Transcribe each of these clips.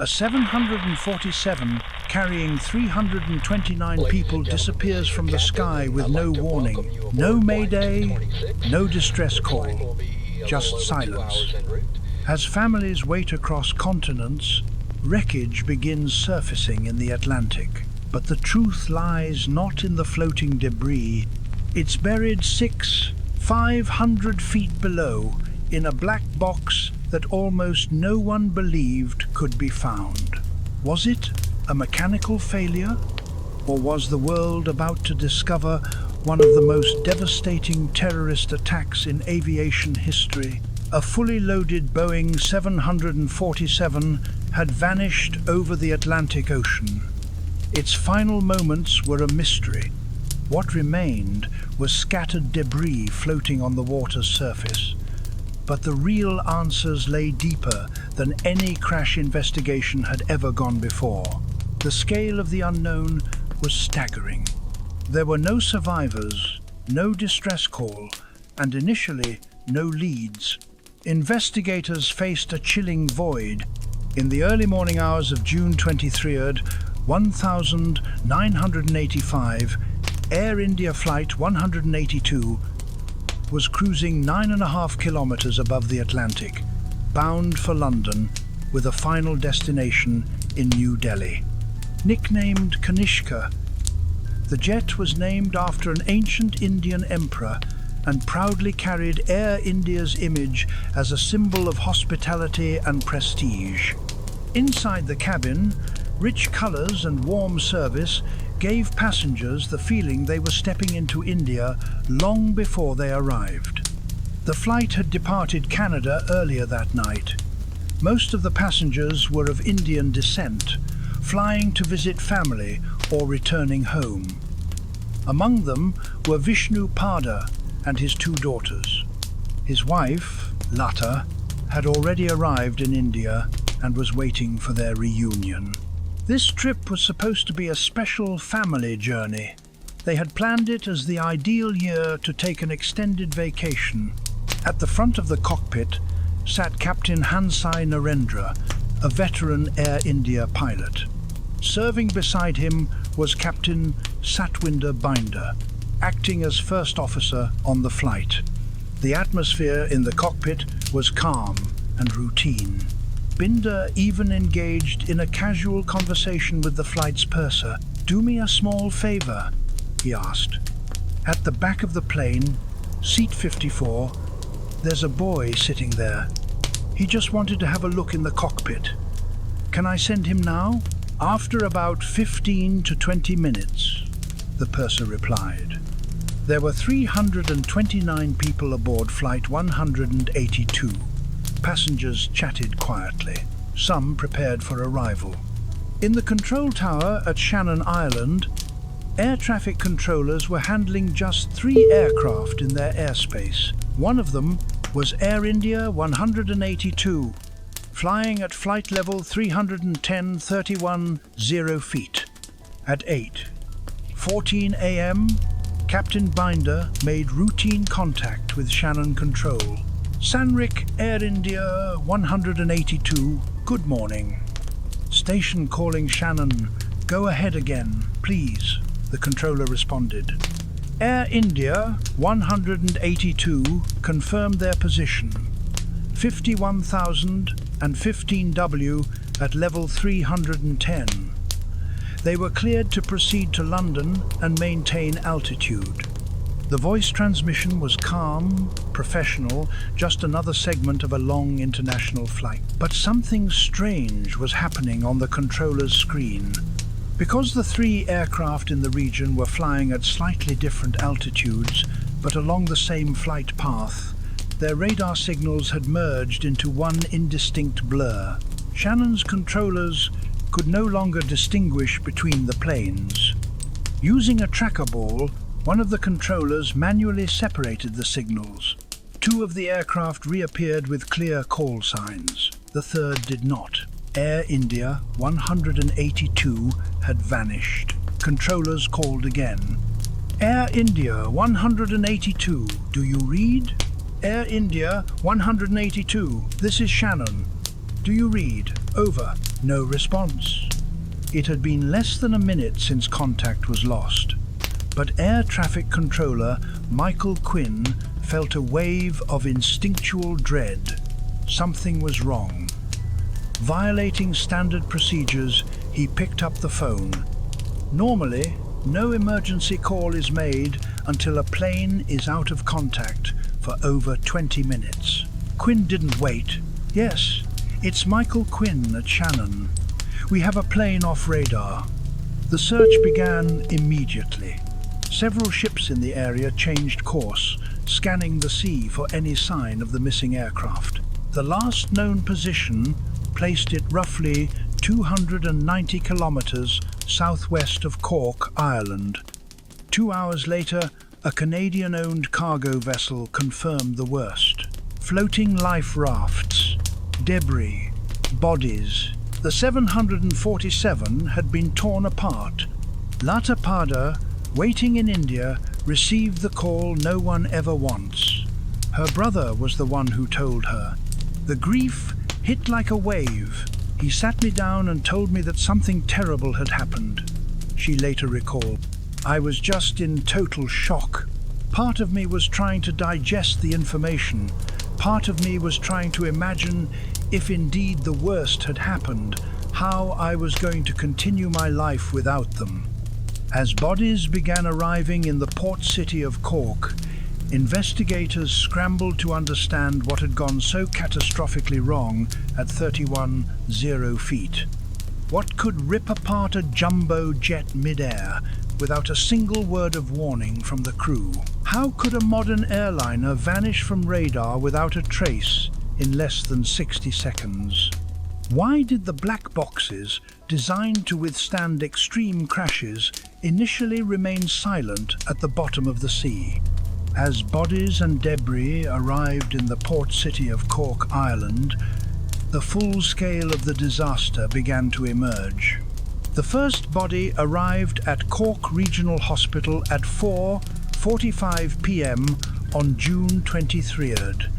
A 747 carrying 329 people disappears from the sky with no warning. No mayday, no distress call, just silence. As families wait across continents, wreckage begins surfacing in the Atlantic. But the truth lies not in the floating debris. It's buried 500 feet below in a black box that almost no one believed could be found. Was it a mechanical failure? Or was the world about to discover one of the most devastating terrorist attacks in aviation history? A fully loaded Boeing 747 had vanished over the Atlantic Ocean. Its final moments were a mystery. What remained was scattered debris floating on the water's surface. But the real answers lay deeper than any crash investigation had ever gone before. The scale of the unknown was staggering. There were no survivors, no distress call, and initially no leads. Investigators faced a chilling void. In the early morning hours of June 23rd, 1985, Air India Flight 182 was cruising 9.5 kilometers above the Atlantic, bound for London with a final destination in New Delhi. Nicknamed Kanishka, the jet was named after an ancient Indian emperor and proudly carried Air India's image as a symbol of hospitality and prestige. Inside the cabin, rich colors and warm service gave passengers the feeling they were stepping into India long before they arrived. The flight had departed Canada earlier that night. Most of the passengers were of Indian descent, flying to visit family or returning home. Among them were Vishnu Pada and his 2 daughters. His wife, Lata, had already arrived in India and was waiting for their reunion. This trip was supposed to be a special family journey. They had planned it as the ideal year to take an extended vacation. At the front of the cockpit sat Captain Hansai Narendra, a veteran Air India pilot. Serving beside him was Captain Satwinder Binder, acting as first officer on the flight. The atmosphere in the cockpit was calm and routine. Binder even engaged in a casual conversation with the flight's purser. "Do me a small favor," he asked. "At the back of the plane, seat 54, there's a boy sitting there. He just wanted to have a look in the cockpit. Can I send him now?" "After about 15 to 20 minutes," the purser replied. There were 329 people aboard Flight 182. Passengers chatted quietly, some prepared for arrival. In the control tower at Shannon Island, air traffic controllers were handling just 3 aircraft in their airspace. One of them was Air India 182, flying at flight level 310.31 feet. At 8:14 a.m., Captain Binder made routine contact with Shannon Control. "Sanrik, Air India 182, good morning." "Station calling Shannon. Go ahead again, please," the controller responded. Air India 182 confirmed their position. 51,015 W at level 310. They were cleared to proceed to London and maintain altitude. The voice transmission was calm, professional, just another segment of a long international flight. But something strange was happening on the controller's screen. Because the 3 aircraft in the region were flying at slightly different altitudes, but along the same flight path, their radar signals had merged into one indistinct blur. Shannon's controllers could no longer distinguish between the planes. Using a tracker ball, one of the controllers manually separated the signals. 2 of the aircraft reappeared with clear call signs. The third did not. Air India 182 had vanished. Controllers called again. "Air India 182, do you read?" "Air India 182, this is Shannon. Do you read? Over." No response. It had been less than a minute since contact was lost, but air traffic controller Michael Quinn felt a wave of instinctual dread. Something was wrong. Violating standard procedures, he picked up the phone. Normally, no emergency call is made until a plane is out of contact for over 20 minutes. Quinn didn't wait. Yes, it's Michael Quinn at Shannon. We have a plane off radar. The search began immediately. Several ships in the area changed course, scanning the sea for any sign of the missing aircraft. The last known position placed it roughly 290 kilometers southwest of Cork, Ireland. 2 hours later, a Canadian-owned cargo vessel confirmed the worst. Floating life rafts, debris, bodies. The 747 had been torn apart. Lata Pada, waiting in India, received the call no one ever wants. Her brother was the one who told her. The grief hit like a wave. He sat me down and told me that something terrible had happened. She later recalled, I was just in total shock. Part of me was trying to digest the information. Part of me was trying to imagine if indeed the worst had happened, how I was going to continue my life without them. As bodies began arriving in the port city of Cork, investigators scrambled to understand what had gone so catastrophically wrong at 31,000 feet. What could rip apart a jumbo jet mid-air without a single word of warning from the crew? How could a modern airliner vanish from radar without a trace in less than 60 seconds? Why did the black boxes, designed to withstand extreme crashes, initially remain silent at the bottom of the sea? As bodies and debris arrived in the port city of Cork, Ireland, the full scale of the disaster began to emerge. The first body arrived at Cork Regional Hospital at 4:45 p.m. on June 23rd,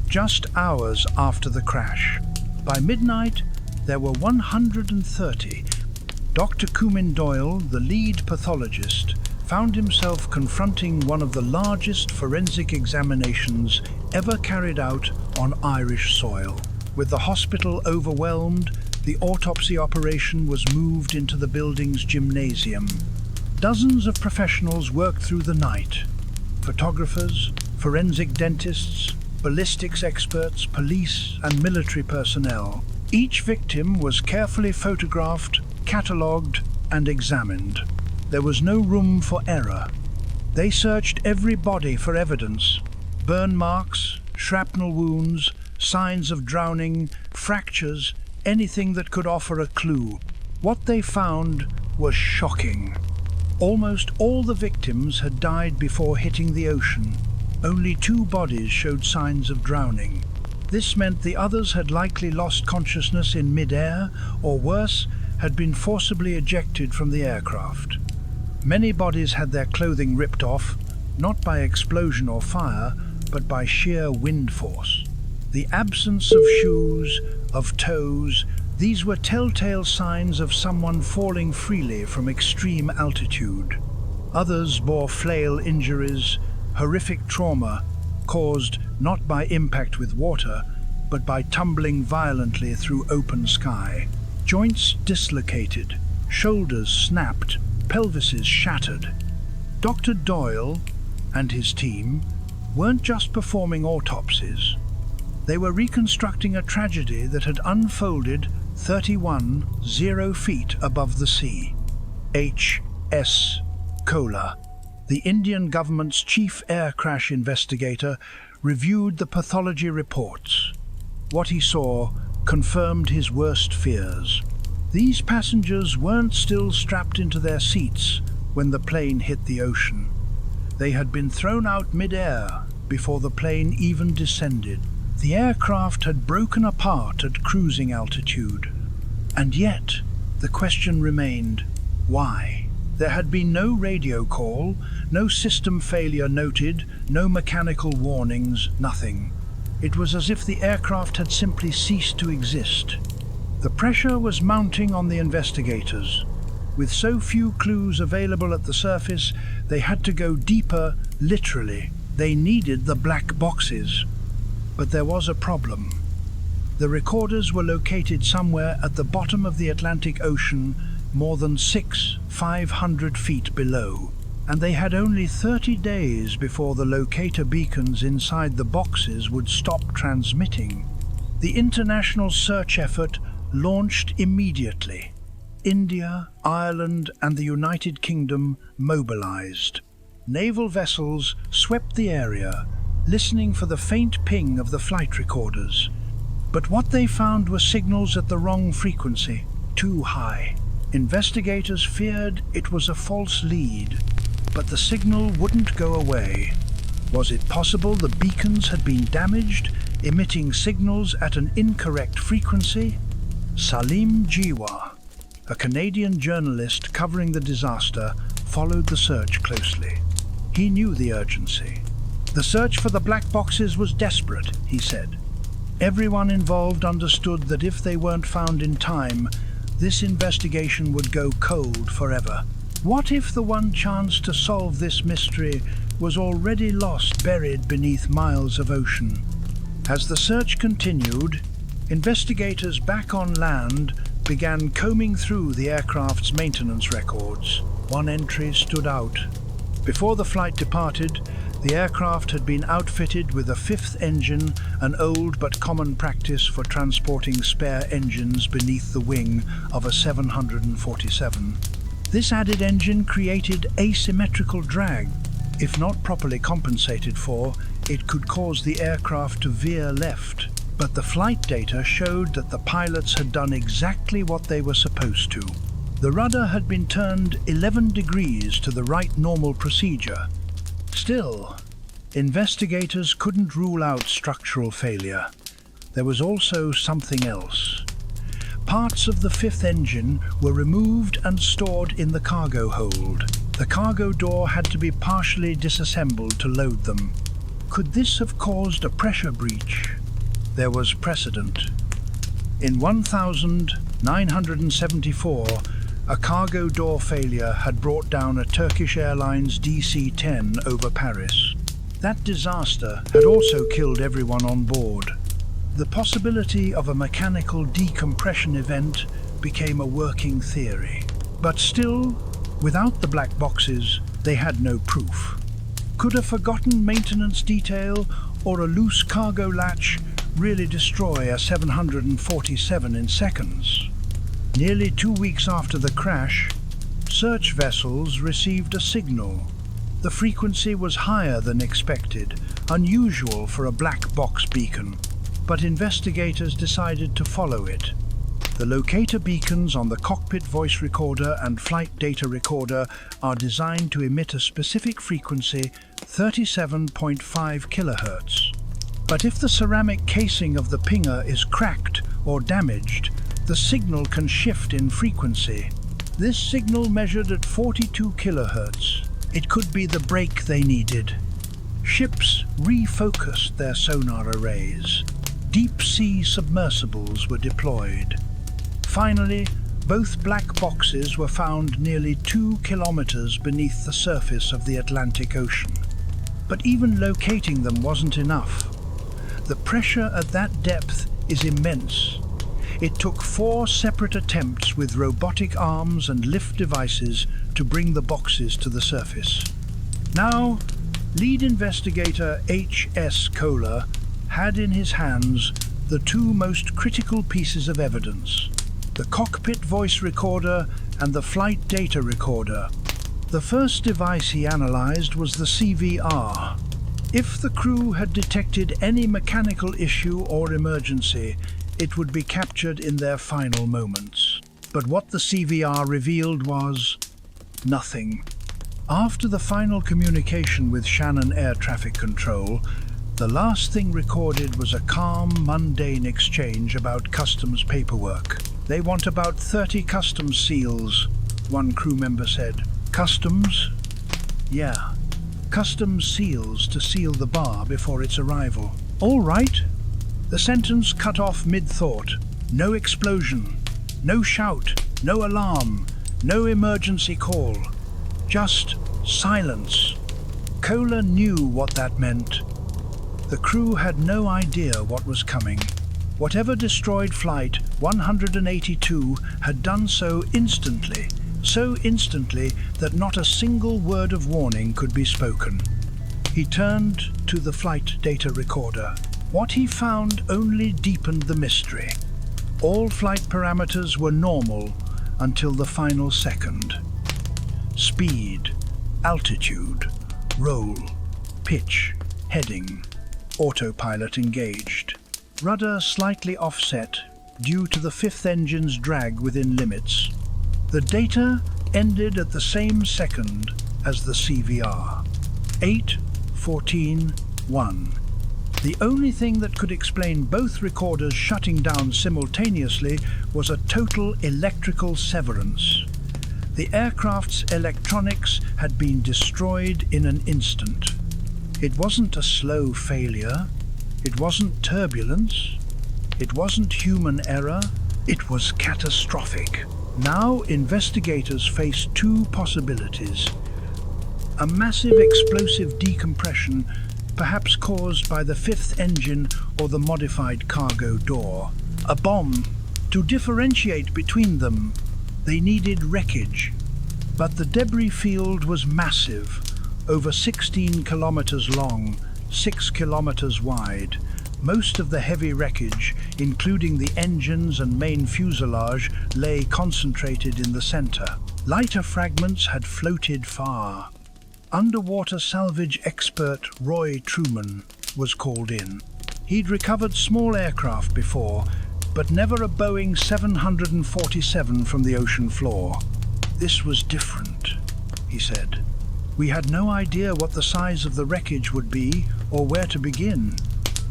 just hours after the crash. By midnight, there were 130. Dr. Cumin Doyle, the lead pathologist, found himself confronting one of the largest forensic examinations ever carried out on Irish soil. With the hospital overwhelmed, the autopsy operation was moved into the building's gymnasium. Dozens of professionals worked through the night. Photographers, forensic dentists, ballistics experts, police and military personnel. Each victim was carefully photographed, catalogued and examined. There was no room for error. They searched every body for evidence: burn marks, shrapnel wounds, signs of drowning, fractures, anything that could offer a clue. What they found was shocking. Almost all the victims had died before hitting the ocean. Only 2 bodies showed signs of drowning. This meant the others had likely lost consciousness in mid-air, or worse, had been forcibly ejected from the aircraft. Many bodies had their clothing ripped off, not by explosion or fire, but by sheer wind force. The absence of shoes, of toes, these were telltale signs of someone falling freely from extreme altitude. Others bore flail injuries, horrific trauma caused not by impact with water, but by tumbling violently through open sky. Joints dislocated, shoulders snapped, pelvises shattered. Dr. Doyle and his team weren't just performing autopsies. They were reconstructing a tragedy that had unfolded 31,000 feet above the sea. H.S. Kohler, the Indian government's chief air crash investigator, reviewed the pathology reports. What he saw confirmed his worst fears. These passengers weren't still strapped into their seats when the plane hit the ocean. They had been thrown out mid-air before the plane even descended. The aircraft had broken apart at cruising altitude. And yet, the question remained, why? There had been no radio call, no system failure noted, no mechanical warnings, nothing. It was as if the aircraft had simply ceased to exist. The pressure was mounting on the investigators. With so few clues available at the surface, they had to go deeper, literally. They needed the black boxes. But there was a problem. The recorders were located somewhere at the bottom of the Atlantic Ocean, more than 500 feet below, and they had only 30 days before the locator beacons inside the boxes would stop transmitting. The international search effort launched immediately. India, Ireland, and the United Kingdom mobilized. Naval vessels swept the area, listening for the faint ping of the flight recorders. But what they found were signals at the wrong frequency, too high. Investigators feared it was a false lead, but the signal wouldn't go away. Was it possible the beacons had been damaged, emitting signals at an incorrect frequency? Salim Jiwa, a Canadian journalist covering the disaster, followed the search closely. He knew the urgency. The search for the black boxes was desperate, he said. Everyone involved understood that if they weren't found in time, this investigation would go cold forever. What if the one chance to solve this mystery was already lost, buried beneath miles of ocean? As the search continued, investigators back on land began combing through the aircraft's maintenance records. One entry stood out. Before the flight departed, the aircraft had been outfitted with a fifth engine, an old but common practice for transporting spare engines beneath the wing of a 747. This added engine created asymmetrical drag. If not properly compensated for, it could cause the aircraft to veer left. But the flight data showed that the pilots had done exactly what they were supposed to. The rudder had been turned 11 degrees to the right normal procedure. Still, investigators couldn't rule out structural failure. There was also something else. Parts of the fifth engine were removed and stored in the cargo hold. The cargo door had to be partially disassembled to load them. Could this have caused a pressure breach? There was precedent. In 1974, a cargo door failure had brought down a Turkish Airlines DC-10 over Paris. That disaster had also killed everyone on board. The possibility of a mechanical decompression event became a working theory. But still, without the black boxes, they had no proof. Could a forgotten maintenance detail or a loose cargo latch really destroy a 747 in seconds? Nearly 2 weeks after the crash, search vessels received a signal. The frequency was higher than expected, unusual for a black box beacon, but investigators decided to follow it. The locator beacons on the cockpit voice recorder and flight data recorder are designed to emit a specific frequency, 37.5 kHz. But if the ceramic casing of the pinger is cracked or damaged, the signal can shift in frequency. This signal measured at 42 kHz. It could be the break they needed. Ships refocused their sonar arrays. Deep-sea submersibles were deployed. Finally, both black boxes were found nearly 2 kilometers beneath the surface of the Atlantic Ocean. But even locating them wasn't enough. The pressure at that depth is immense. It took 4 separate attempts with robotic arms and lift devices to bring the boxes to the surface. Now, lead investigator H.S. Kohler had in his hands the 2 most critical pieces of evidence: the cockpit voice recorder and the flight data recorder. The first device he analyzed was the CVR. If the crew had detected any mechanical issue or emergency, it would be captured in their final moments. But what the CVR revealed was nothing. After the final communication with Shannon Air Traffic Control, the last thing recorded was a calm, mundane exchange about customs paperwork. "They want about 30 customs seals," one crew member said. "Customs?" "Yeah, customs seals to seal the bar before its arrival." "All right." The sentence cut off mid-thought. No explosion, no shout, no alarm, no emergency call. Just silence. Kohler knew what that meant. The crew had no idea what was coming. Whatever destroyed Flight 182 had done so instantly that not a single word of warning could be spoken. He turned to the flight data recorder. What he found only deepened the mystery. All flight parameters were normal until the final second. Speed, altitude, roll, pitch, heading, autopilot engaged. Rudder slightly offset due to the fifth engine's drag within limits. The data ended at the same second as the CVR. 8:14:1. The only thing that could explain both recorders shutting down simultaneously was a total electrical severance. The aircraft's electronics had been destroyed in an instant. It wasn't a slow failure. It wasn't turbulence. It wasn't human error. It was catastrophic. Now investigators faced two possibilities. A massive explosive decompression, perhaps caused by the fifth engine or the modified cargo door. A bomb. To differentiate between them, they needed wreckage. But the debris field was massive, over 16 kilometers long, 6 kilometers wide. Most of the heavy wreckage, including the engines and main fuselage, lay concentrated in the center. Lighter fragments had floated far. Underwater salvage expert Roy Truman was called in. He'd recovered small aircraft before, but never a Boeing 747 from the ocean floor. This was different, he said. We had no idea what the size of the wreckage would be or where to begin.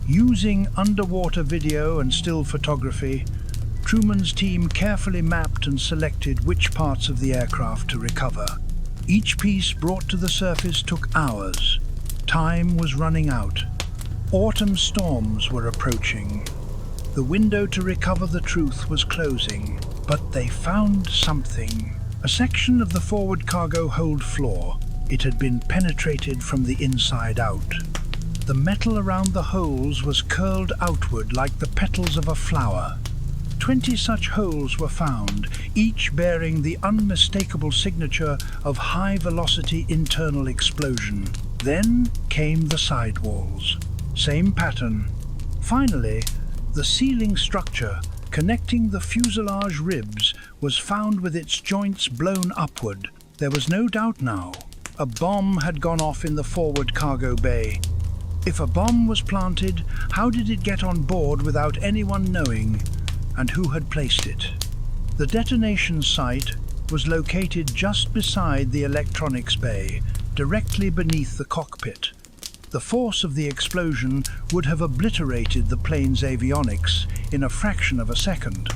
Using underwater video and still photography, Truman's team carefully mapped and selected which parts of the aircraft to recover. Each piece brought to the surface took hours. Time was running out. Autumn storms were approaching. The window to recover the truth was closing, but they found something. A section of the forward cargo hold floor. It had been penetrated from the inside out. The metal around the holes was curled outward like the petals of a flower. 20 such holes were found, each bearing the unmistakable signature of high-velocity internal explosion. Then came the sidewalls. Same pattern. Finally, the ceiling structure connecting the fuselage ribs was found with its joints blown upward. There was no doubt now. A bomb had gone off in the forward cargo bay. If a bomb was planted, how did it get on board without anyone knowing? And who had placed it? The detonation site was located just beside the electronics bay, directly beneath the cockpit. The force of the explosion would have obliterated the plane's avionics in a fraction of a second.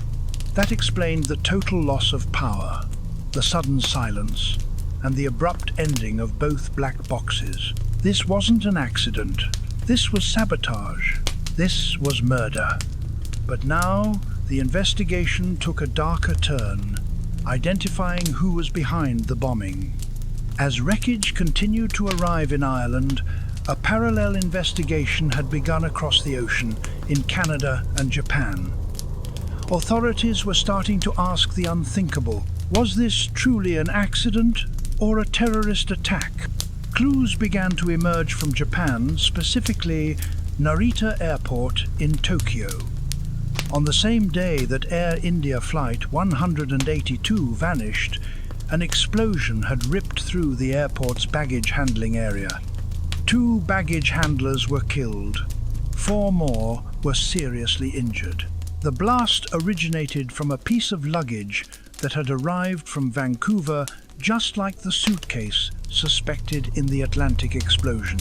That explained the total loss of power, the sudden silence, and the abrupt ending of both black boxes. This wasn't an accident. This was sabotage. This was murder. But now, the investigation took a darker turn, identifying who was behind the bombing. As wreckage continued to arrive in Ireland, a parallel investigation had begun across the ocean in Canada and Japan. Authorities were starting to ask the unthinkable. Was this truly an accident or a terrorist attack? Clues began to emerge from Japan, specifically Narita Airport in Tokyo. On the same day that Air India Flight 182 vanished, an explosion had ripped through the airport's baggage handling area. 2 baggage handlers were killed. 4 more were seriously injured. The blast originated from a piece of luggage that had arrived from Vancouver, just like the suitcase suspected in the Atlantic explosion.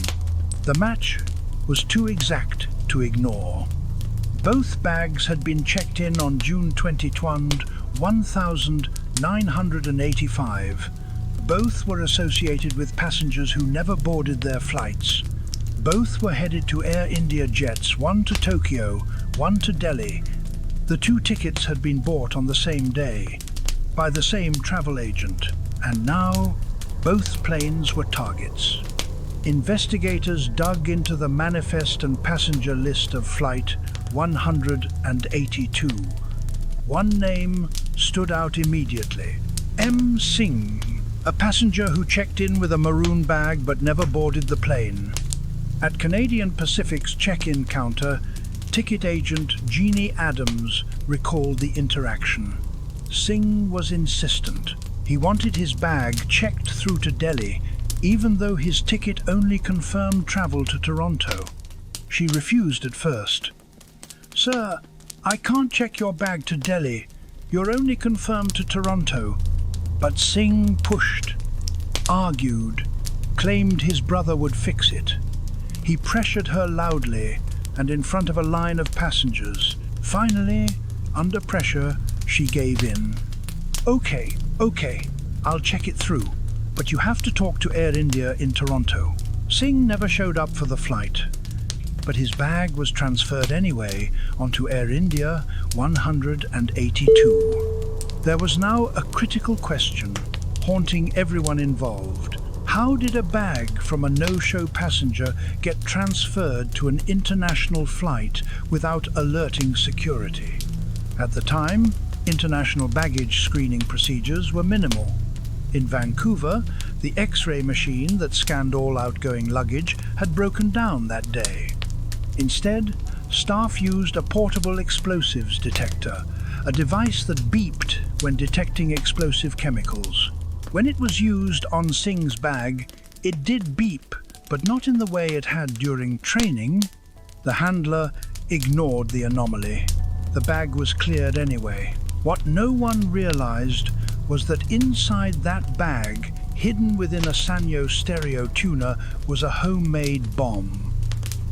The match was too exact to ignore. Both bags had been checked in on June 22, 1985. Both were associated with passengers who never boarded their flights. Both were headed to Air India jets, one to Tokyo, one to Delhi. The two tickets had been bought on the same day, by the same travel agent, and now both planes were targets. Investigators dug into the manifest and passenger list of Flight 182. One name stood out immediately: M. Singh, a passenger who checked in with a maroon bag but never boarded the plane. At Canadian Pacific's check-in counter, ticket agent Jeannie Adams recalled the interaction. Singh was insistent. He wanted his bag checked through to Delhi, even though his ticket only confirmed travel to Toronto. She refused at first. "Sir, I can't check your bag to Delhi. You're only confirmed to Toronto." But Singh pushed, argued, claimed his brother would fix it. He pressured her loudly and in front of a line of passengers. Finally, under pressure, she gave in. Okay, I'll check it through, but you have to talk to Air India in Toronto." Singh never showed up for the flight, but his bag was transferred anyway onto Air India 182. There was now a critical question haunting everyone involved. How did a bag from a no-show passenger get transferred to an international flight without alerting security? At the time, international baggage screening procedures were minimal. In Vancouver, the X-ray machine that scanned all outgoing luggage had broken down that day. Instead, staff used a portable explosives detector, a device that beeped when detecting explosive chemicals. When it was used on Singh's bag, it did beep, but not in the way it had during training. The handler ignored the anomaly. The bag was cleared anyway. What no one realized was that inside that bag, hidden within a Sanyo stereo tuner, was a homemade bomb.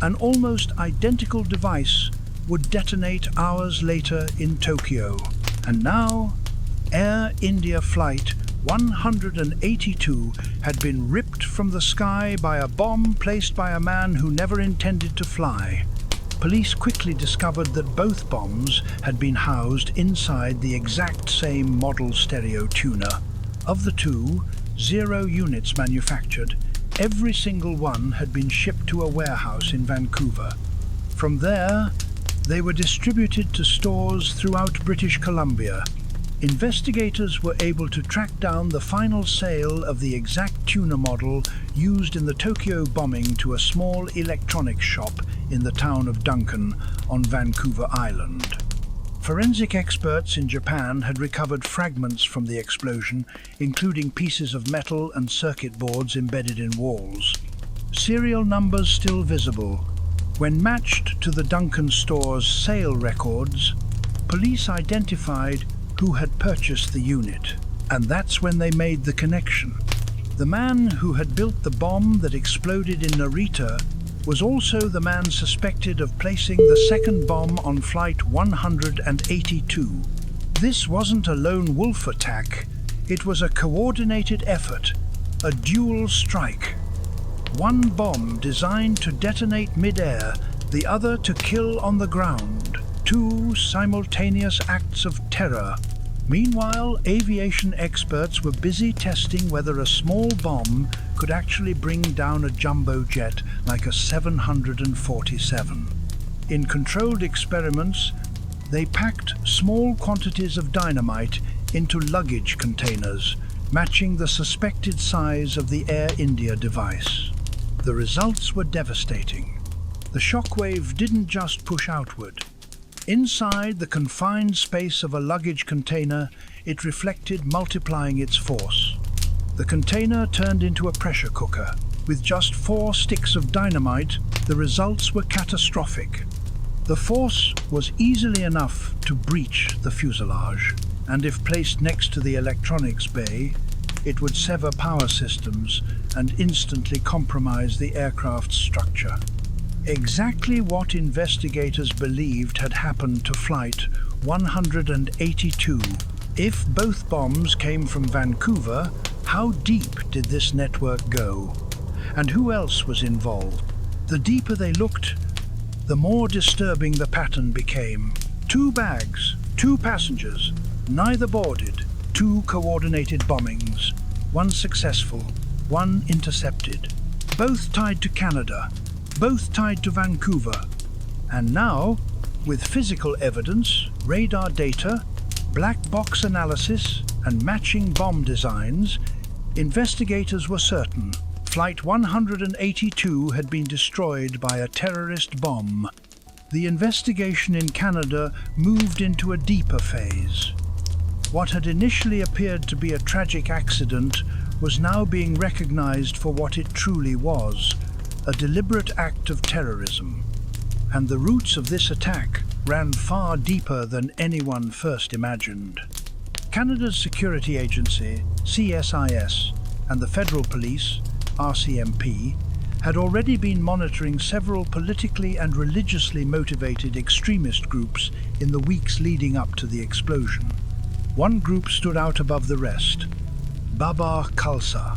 An almost identical device would detonate hours later in Tokyo. And now, Air India Flight 182 had been ripped from the sky by a bomb placed by a man who never intended to fly. Police quickly discovered that both bombs had been housed inside the exact same model stereo tuner. Of the two, 0 units manufactured. Every single one had been shipped to a warehouse in Vancouver. From there, they were distributed to stores throughout British Columbia. Investigators were able to track down the final sale of the exact tuner model used in the Tokyo bombing to a small electronics shop in the town of Duncan on Vancouver Island. Forensic experts in Japan had recovered fragments from the explosion, including pieces of metal and circuit boards embedded in walls. Serial numbers still visible. When matched to the Duncan store's sale records, police identified who had purchased the unit, and that's when they made the connection. The man who had built the bomb that exploded in Narita was also the man suspected of placing the second bomb on Flight 182. This wasn't a lone wolf attack, it was a coordinated effort, a dual strike. One bomb designed to detonate mid-air, the other to kill on the ground. Two simultaneous acts of terror. Meanwhile, aviation experts were busy testing whether a small bomb could actually bring down a jumbo jet like a 747. In controlled experiments, they packed small quantities of dynamite into luggage containers, matching the suspected size of the Air India device. The results were devastating. The shockwave didn't just push outward. Inside the confined space of a luggage container, it reflected, multiplying its force. The container turned into a pressure cooker. With just 4 sticks of dynamite, the results were catastrophic. The force was easily enough to breach the fuselage, and if placed next to the electronics bay, it would sever power systems and instantly compromise the aircraft's structure. Exactly what investigators believed had happened to Flight 182. If both bombs came from Vancouver, how deep did this network go? And who else was involved? The deeper they looked, the more disturbing the pattern became. 2 bags, 2 passengers, neither boarded, 2 coordinated bombings, 1 successful, 1 intercepted, both tied to Canada, both tied to Vancouver. And now, with physical evidence, radar data, black box analysis, and matching bomb designs, investigators were certain Flight 182 had been destroyed by a terrorist bomb. The investigation in Canada moved into a deeper phase. What had initially appeared to be a tragic accident was now being recognized for what it truly was, a deliberate act of terrorism. And the roots of this attack ran far deeper than anyone first imagined. Canada's security agency, CSIS, and the federal police, RCMP, had already been monitoring several politically and religiously motivated extremist groups in the weeks leading up to the explosion. One group stood out above the rest: Babar Khalsa,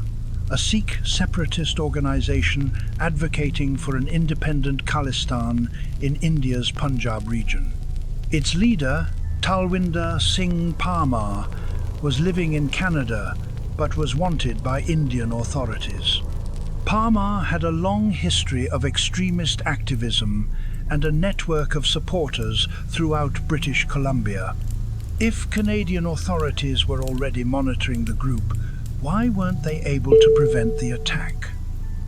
a Sikh separatist organization advocating for an independent Khalistan in India's Punjab region. Its leader, Talwinder Singh Parmar, was living in Canada but was wanted by Indian authorities. Parmar had a long history of extremist activism and a network of supporters throughout British Columbia. If Canadian authorities were already monitoring the group, why weren't they able to prevent the attack?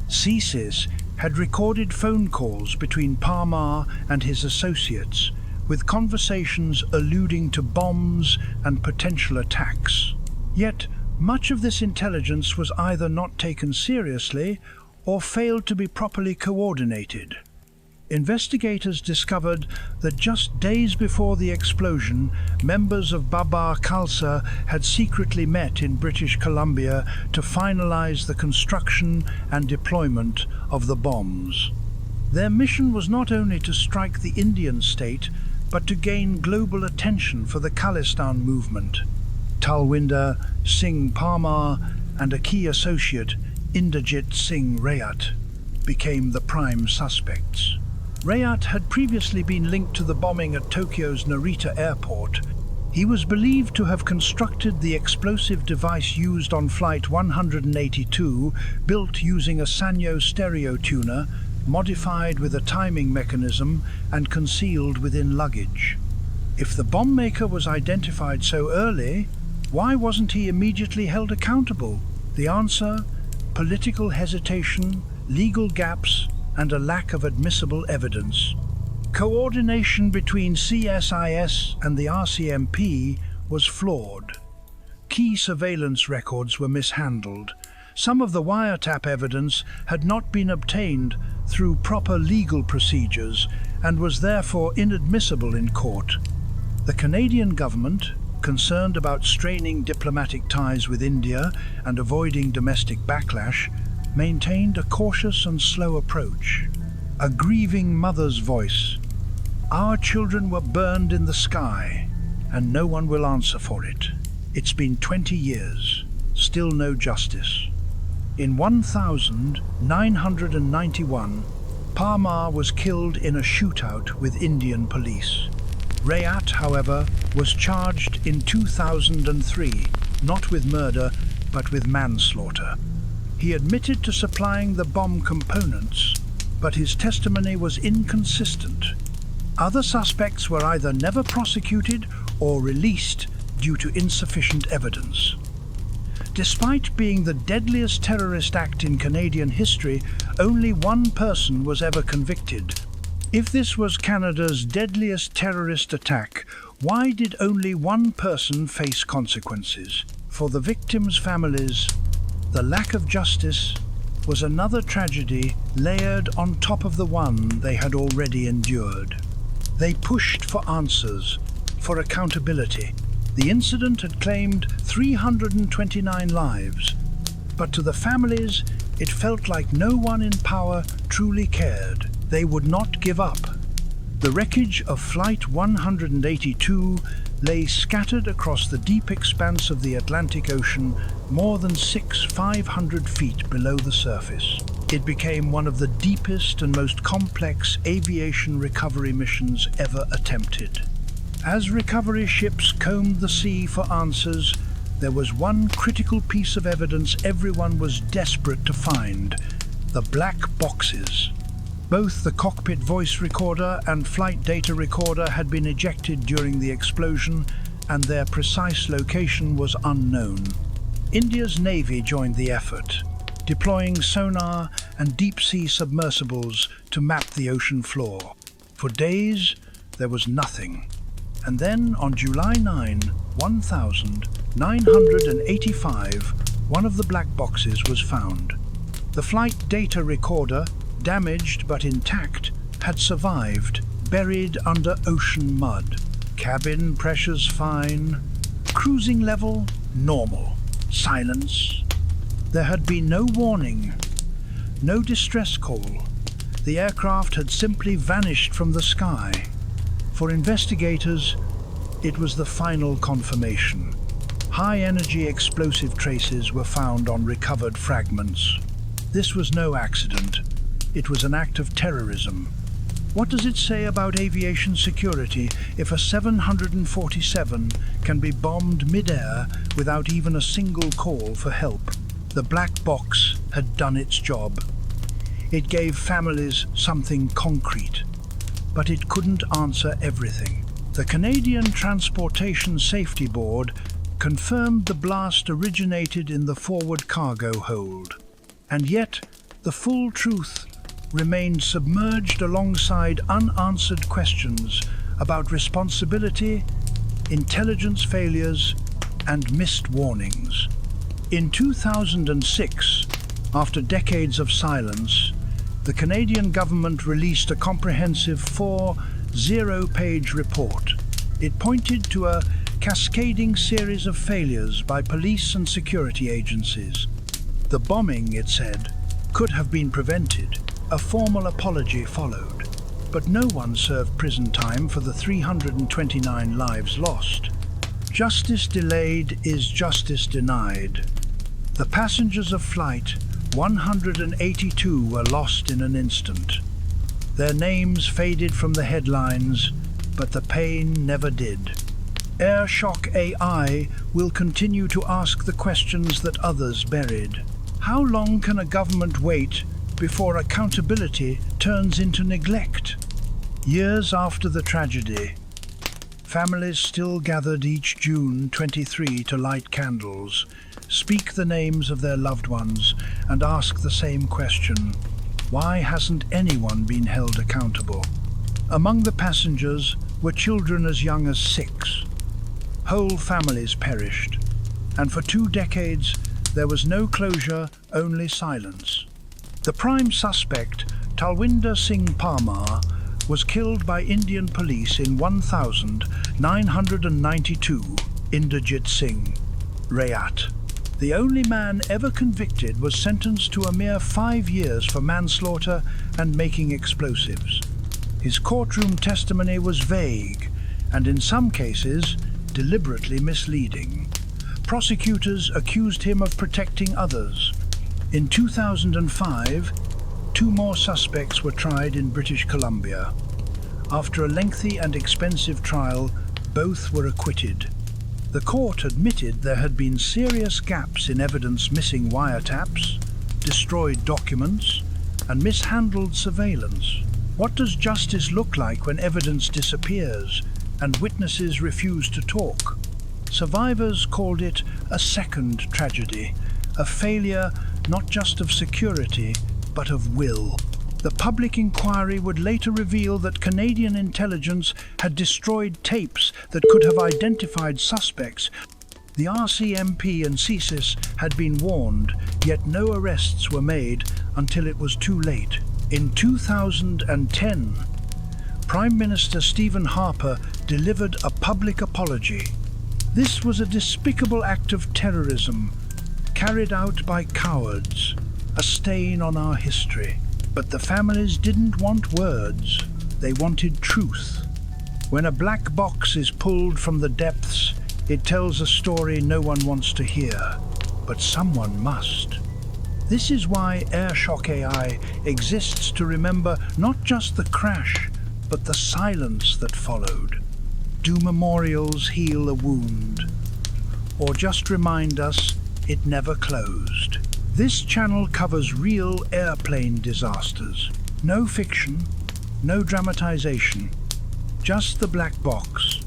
CSIS had recorded phone calls between Parmar and his associates, with conversations alluding to bombs and potential attacks. Yet, much of this intelligence was either not taken seriously or failed to be properly coordinated. Investigators discovered that just days before the explosion, members of Babar Khalsa had secretly met in British Columbia to finalize the construction and deployment of the bombs. Their mission was not only to strike the Indian state, but to gain global attention for the Khalistan movement. Talwinder Singh Parmar and a key associate, Inderjit Singh Rayat, became the prime suspects. Rayat had previously been linked to the bombing at Tokyo's Narita airport. He was believed to have constructed the explosive device used on Flight 182, built using a Sanyo stereo tuner, modified with a timing mechanism and concealed within luggage. If the bomb maker was identified so early, why wasn't he immediately held accountable? The answer: political hesitation, legal gaps, and a lack of admissible evidence. Coordination between CSIS and the RCMP was flawed. Key surveillance records were mishandled. Some of the wiretap evidence had not been obtained through proper legal procedures and was therefore inadmissible in court. The Canadian government, concerned about straining diplomatic ties with India and avoiding domestic backlash, maintained a cautious and slow approach. A grieving mother's voice: "Our children were burned in the sky, and no one will answer for it. It's been 20 years, still no justice." In 1991, Parmar was killed in a shootout with Indian police. Rayat, however, was charged in 2003, not with murder, but with manslaughter. He admitted to supplying the bomb components, but his testimony was inconsistent. Other suspects were either never prosecuted or released due to insufficient evidence. Despite being the deadliest terrorist act in Canadian history, only one person was ever convicted. If this was Canada's deadliest terrorist attack, why did only one person face consequences? For the victims' families, the lack of justice was another tragedy layered on top of the one they had already endured. They pushed for answers, for accountability. The incident had claimed 329 lives, but to the families, it felt like no one in power truly cared. They would not give up. The wreckage of Flight 182 lay scattered across the deep expanse of the Atlantic Ocean, more than 500 feet below the surface. It became one of the deepest and most complex aviation recovery missions ever attempted. As recovery ships combed the sea for answers, there was one critical piece of evidence everyone was desperate to find: the black boxes. Both the cockpit voice recorder and flight data recorder had been ejected during the explosion, and their precise location was unknown. India's Navy joined the effort, deploying sonar and deep-sea submersibles to map the ocean floor. For days, there was nothing. And then, on July 9, 1985, one of the black boxes was found. The flight data recorder, damaged but intact, had survived, buried under ocean mud. Cabin pressures fine, cruising level normal, silence. There had been no warning, no distress call. The aircraft had simply vanished from the sky. For investigators, it was the final confirmation. High-energy explosive traces were found on recovered fragments. This was no accident. It was an act of terrorism. What does it say about aviation security if a 747 can be bombed mid-air without even a single call for help? The black box had done its job. It gave families something concrete, but it couldn't answer everything. The Canadian Transportation Safety Board confirmed the blast originated in the forward cargo hold. And yet, the full truth remained submerged alongside unanswered questions about responsibility, intelligence failures, and missed warnings. In 2006, after decades of silence, the Canadian government released a comprehensive 0-page report. It pointed to a cascading series of failures by police and security agencies. The bombing, it said, could have been prevented. A formal apology followed, but no one served prison time for the 329 lives lost. Justice delayed is justice denied. The passengers of Flight 182 were lost in an instant. Their names faded from the headlines, but the pain never did. Air Shock AI will continue to ask the questions that others buried. How long can a government wait before accountability turns into neglect? Years after the tragedy, families still gathered each June 23 to light candles, speak the names of their loved ones, and ask the same question: why hasn't anyone been held accountable? Among the passengers were children as young as 6. Whole families perished, and for 2 decades there was no closure, only silence. The prime suspect, Talwinder Singh Parmar, was killed by Indian police in 1992, Inderjit Singh, Rayat. The only man ever convicted was sentenced to a mere 5 years for manslaughter and making explosives. His courtroom testimony was vague and, in some cases, deliberately misleading. Prosecutors accused him of protecting others. In 2005, 2 more suspects were tried in British Columbia. After a lengthy and expensive trial, both were acquitted. The court admitted there had been serious gaps in evidence: missing wiretaps, destroyed documents, and mishandled surveillance. What does justice look like when evidence disappears and witnesses refuse to talk? Survivors called it a second tragedy, a failure not just of security, but of will. The public inquiry would later reveal that Canadian intelligence had destroyed tapes that could have identified suspects. The RCMP and CSIS had been warned, yet no arrests were made until it was too late. In 2010, Prime Minister Stephen Harper delivered a public apology. This was a despicable act of terrorism, carried out by cowards, a stain on our history. But the families didn't want words, they wanted truth. When a black box is pulled from the depths, it tells a story no one wants to hear, but someone must. This is why Air Shock AI exists, to remember not just the crash, but the silence that followed. Do memorials heal a wound? Or just remind us it never closed? This channel covers real airplane disasters. No fiction, no dramatization, just the black box.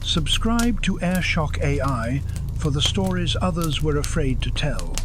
Subscribe to Airshock AI for the stories others were afraid to tell.